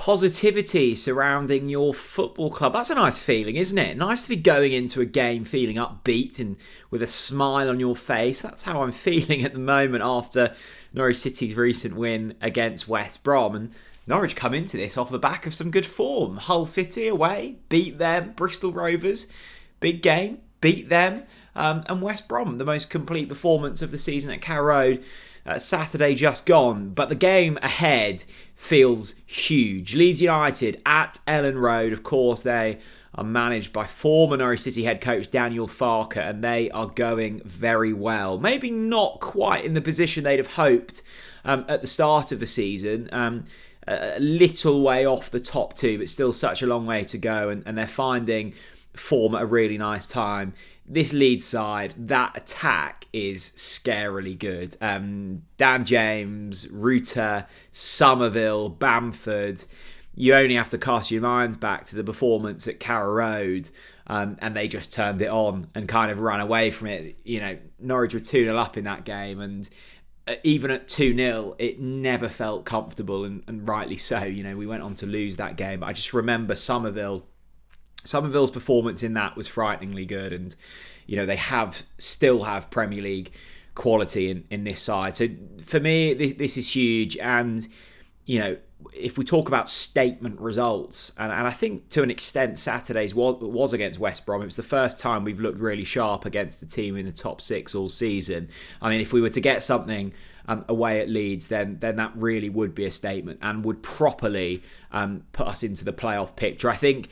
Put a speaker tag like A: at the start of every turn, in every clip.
A: positivity surrounding your football club. That's a nice feeling, isn't it? Nice to be going into a game feeling upbeat and with a smile on your face. That's how I'm feeling at the moment after Norwich City's recent win against West Brom. And Norwich come into this off the back of some good form. Hull City away, beat them. Bristol Rovers, big game, beat them. And West Brom, the most complete performance of the season at Carrow Road. Saturday just gone, but the game ahead feels huge. Leeds United at Ellen Road. Of course, they are managed by former Norwich City head coach Daniel Farke, and they are going very well. Maybe not quite in the position they'd have hoped at the start of the season. A little way off the top two, but still such a long way to go, and they're finding form at a really nice time. This Leeds side, that attack is scarily good. Dan James, Rutter, Somerville, Bamford. You only have to cast your minds back to the performance at Carrow Road, and they just turned it on and kind of ran away from it. You know, Norwich were 2-0 up in that game, and even at 2-0, it never felt comfortable, and rightly so. You know, we went on to lose that game, but I just remember Somerville's performance in that was frighteningly good, and you know they still have Premier League quality in this side. So for me, this is huge, and you know if we talk about statement results, and I think to an extent Saturday's was against West Brom. It was the first time we've looked really sharp against a team in the top six all season. I mean, if we were to get something away at Leeds, then that really would be a statement and would properly put us into the playoff picture. I think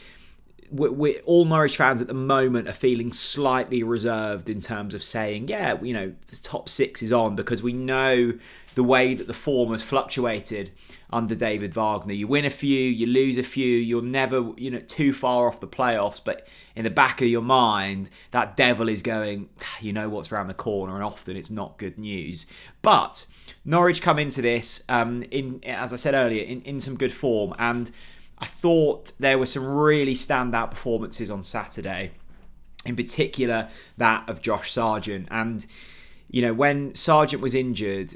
A: we all Norwich fans at the moment are feeling slightly reserved in terms of saying, yeah, you know, the top six is on, because we know the way that the form has fluctuated under David Wagner. You win a few, you lose a few, you're never, you know, too far off the playoffs, but in the back of your mind, that devil is going, you know what's around the corner, and often it's not good news. But Norwich come into this, as I said earlier, in some good form, and I thought there were some really standout performances on Saturday, in particular that of Josh Sargent. And, you know, when Sargent was injured,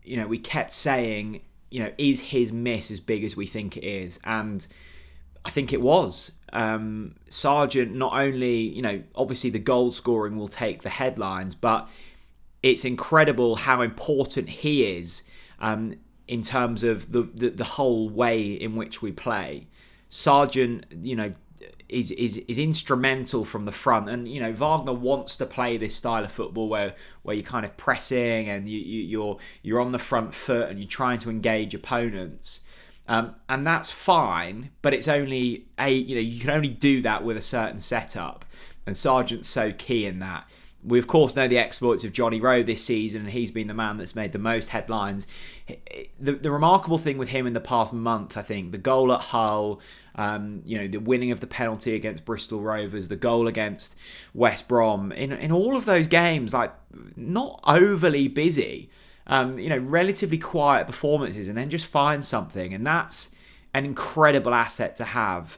A: you know, we kept saying, you know, is his miss as big as we think it is? And I think it was. Sargent not only, you know, obviously the goal scoring will take the headlines, but it's incredible how important he is in terms of the whole way in which we play. Sargent, you know, is instrumental from the front, and you know Wagner wants to play this style of football where you're kind of pressing and you're on the front foot and you're trying to engage opponents, and that's fine. But it's only you can only do that with a certain setup, and Sargent's so key in that. We, of course, know the exploits of Johnny Rowe this season, and he's been the man that's made the most headlines. The remarkable thing with him in the past month, I think, the goal at Hull, the winning of the penalty against Bristol Rovers, the goal against West Brom, in all of those games, like, not overly busy, relatively quiet performances, and then just find something. And that's an incredible asset to have.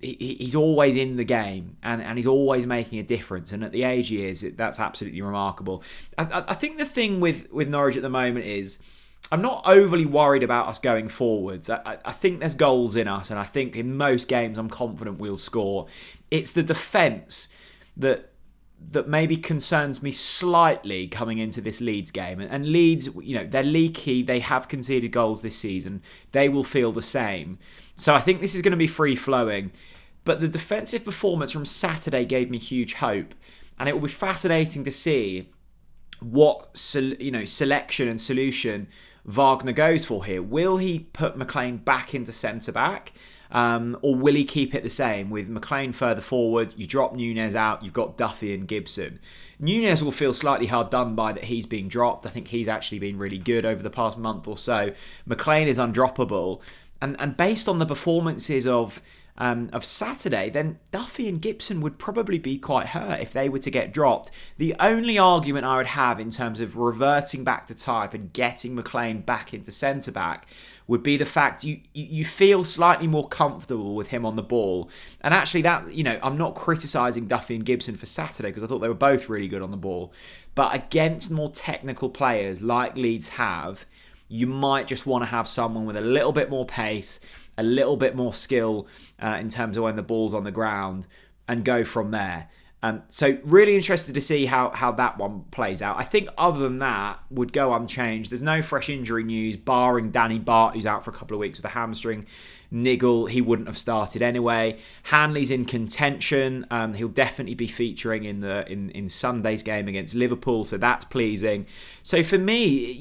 A: He's always in the game, and he's always making a difference. And at the age he is, that's absolutely remarkable. I think the thing with Norwich at the moment is I'm not overly worried about us going forwards. I think there's goals in us, and I think in most games I'm confident we'll score. It's the defence that maybe concerns me slightly coming into this Leeds game. And Leeds, they're leaky. They have conceded goals this season. They will feel the same. So I think this is going to be free-flowing. But the defensive performance from Saturday gave me huge hope. And it will be fascinating to see what selection and solution Wagner goes for here. Will he put McLean back into centre-back? Or will he keep it the same with McLean further forward? You drop Nunez out, you've got Duffy and Gibson. Nunez will feel slightly hard done by that he's being dropped. I think he's actually been really good over the past month or so. McLean is undroppable. And based on the performances of Saturday, then Duffy and Gibson would probably be quite hurt if they were to get dropped. The only argument I would have in terms of reverting back to type and getting McLean back into centre-back would be the fact you feel slightly more comfortable with him on the ball. And actually that, I'm not criticising Duffy and Gibson for Saturday because I thought they were both really good on the ball. But against more technical players like Leeds have, you might just want to have someone with a little bit more pace, a little bit more skill in terms of when the ball's on the ground, and go from there. So really interested to see how that one plays out. I think other than that, would go unchanged. There's no fresh injury news, barring Danny Bart, who's out for a couple of weeks with a hamstring niggle. He wouldn't have started anyway. Hanley's in contention. He'll definitely be featuring in Sunday's game against Liverpool, so that's pleasing. So for me,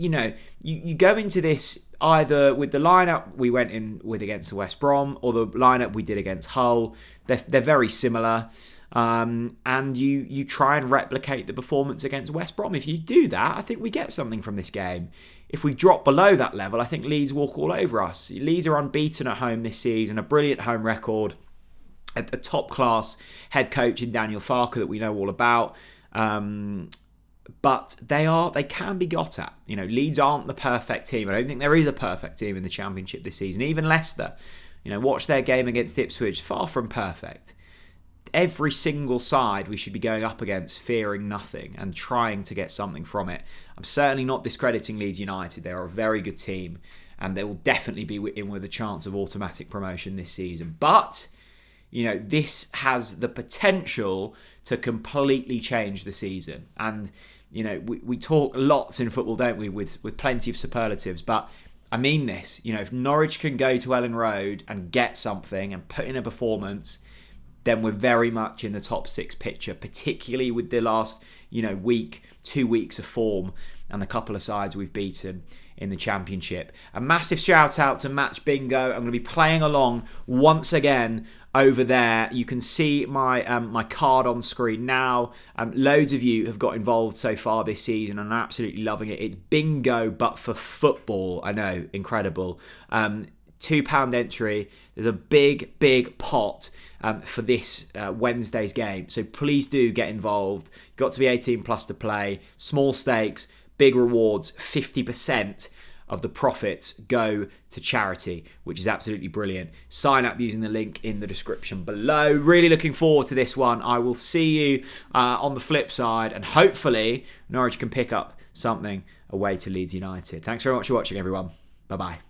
A: you go into this either with the lineup we went in with against West Brom or the lineup we did against Hull. They're very similar. And you try and replicate the performance against West Brom. If you do that, I think we get something from this game. If we drop below that level, I think Leeds walk all over us. Leeds are unbeaten at home this season, a brilliant home record, a top-class head coach in Daniel Farke that we know all about. But they can be got at. Leeds aren't the perfect team. I don't think there is a perfect team in the Championship this season. Even Leicester, watch their game against Ipswich, far from perfect. Every single side we should be going up against fearing nothing and trying to get something from it. I'm certainly not discrediting Leeds United. They are a very good team and they will definitely be in with a chance of automatic promotion this season. But, this has the potential to completely change the season. And, we talk lots in football, don't we, with plenty of superlatives, but I mean this. If Norwich can go to Elland Road and get something and put in a performance, then we're very much in the top 6 picture, particularly with the last, 2 weeks of form and the couple of sides we've beaten in the Championship. A massive shout out to Match Bingo. I'm going to be playing along once again over there. You can see my my card on screen now. Loads of you have got involved so far this season and are absolutely loving it. It's bingo, but for football. I know, incredible. £2 entry. There's a big pot for this Wednesday's game. So please do get involved. You've got to be 18 plus to play. Small stakes, big rewards. 50% of the profits go to charity, which is absolutely brilliant. Sign up using the link in the description below. Really looking forward to this one. I will see you on the flip side, and hopefully Norwich can pick up something away to Leeds United. Thanks very much for watching, everyone. Bye-bye.